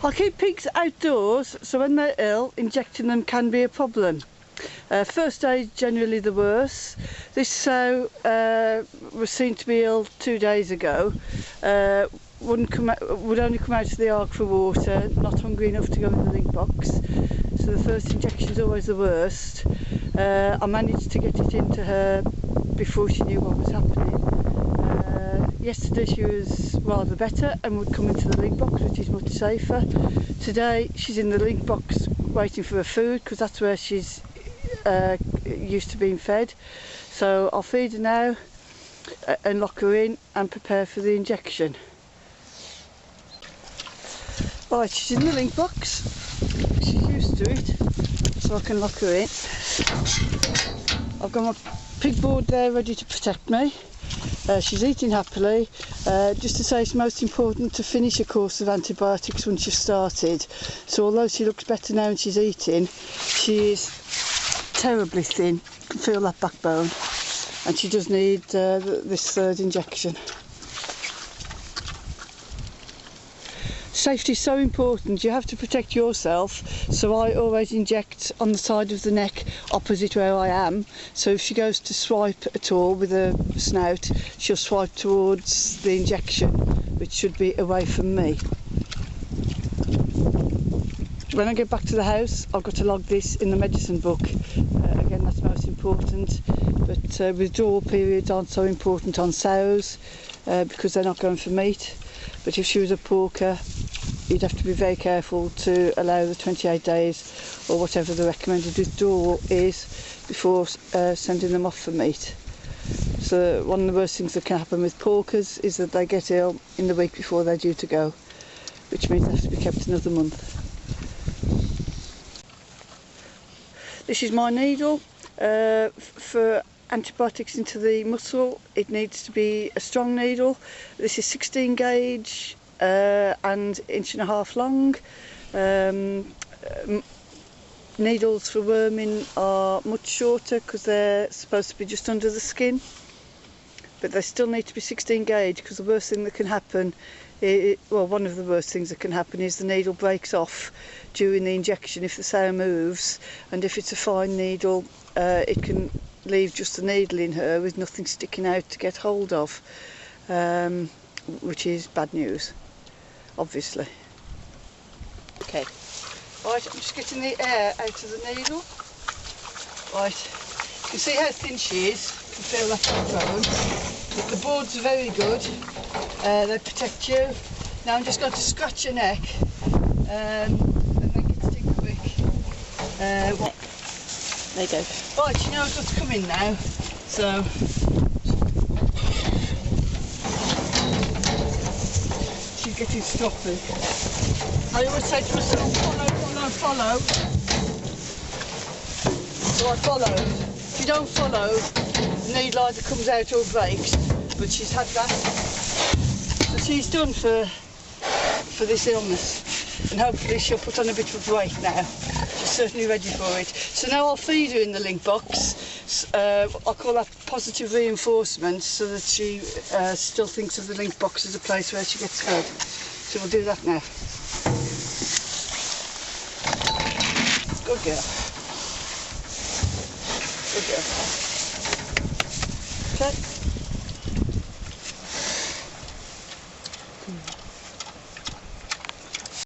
I keep pigs outdoors, so when they're ill, injecting them can be a problem. First day is generally the worst. This sow was seen to be ill 2 days ago. Would only come out of the ark for water, not hungry enough to go in the link box. So the first injection is always the worst. I managed to get it into her before she knew what was happening. Yesterday she was rather better and would come into the link box, which is much safer. Today she's in the link box waiting for her food, because that's where she's used to being fed. So I'll feed her now and lock her in and prepare for the injection. Right, she's in the link box. She's used to it, so I can lock her in. I've got my pig board there ready to protect me. She's eating happily. Just to say, it's most important to finish a course of antibiotics once you've started. So although she looks better now and she's eating, she is terribly thin. You can feel that backbone, and she does need this third injection. Safety is so important. You have to protect yourself, so I always inject on the side of the neck opposite where I am, so if she goes to swipe at all with her snout, she'll swipe towards the injection, which should be away from me. When I get back to the house, I've got to log this in the medicine book. Again, that's most important, but withdrawal periods aren't so important on sows because they're not going for meat. But if she was a porker, you'd have to be very careful to allow the 28 days or whatever the recommended withdrawal is before sending them off for meat. So one of the worst things that can happen with porkers is that they get ill in the week before they're due to go, which means they have to be kept another month. This is my needle. For antibiotics into the muscle, it needs to be a strong needle. This is 16 gauge and 1.5 inches long. Needles for worming are much shorter because they're supposed to be just under the skin, but they still need to be 16 gauge, because the worst thing that can happen, one of the worst things that can happen is the needle breaks off during the injection if the sow moves, and if it's a fine needle, it can leave just the needle in her with nothing sticking out to get hold of, which is bad news, obviously. Okay, right, I'm just getting the air out of the needle. Right, you can see how thin she is, you can feel that backbone. The boards are very good, they protect you. Now I'm just going to scratch your neck and make it stick quick. There you go. Right, she knows what's coming now, so she's getting stoppy. I always say to myself, follow, follow, follow. So I followed. If you don't follow, the needle either comes out or breaks, but she's had that. So she's done for this illness, and hopefully she'll put on a bit of weight now. She's certainly ready for it. So now I'll feed her in the link box. I'll call that positive reinforcement, so that she still thinks of the link box as a place where she gets fed. So we'll do that now. Good girl. Good girl. Okay.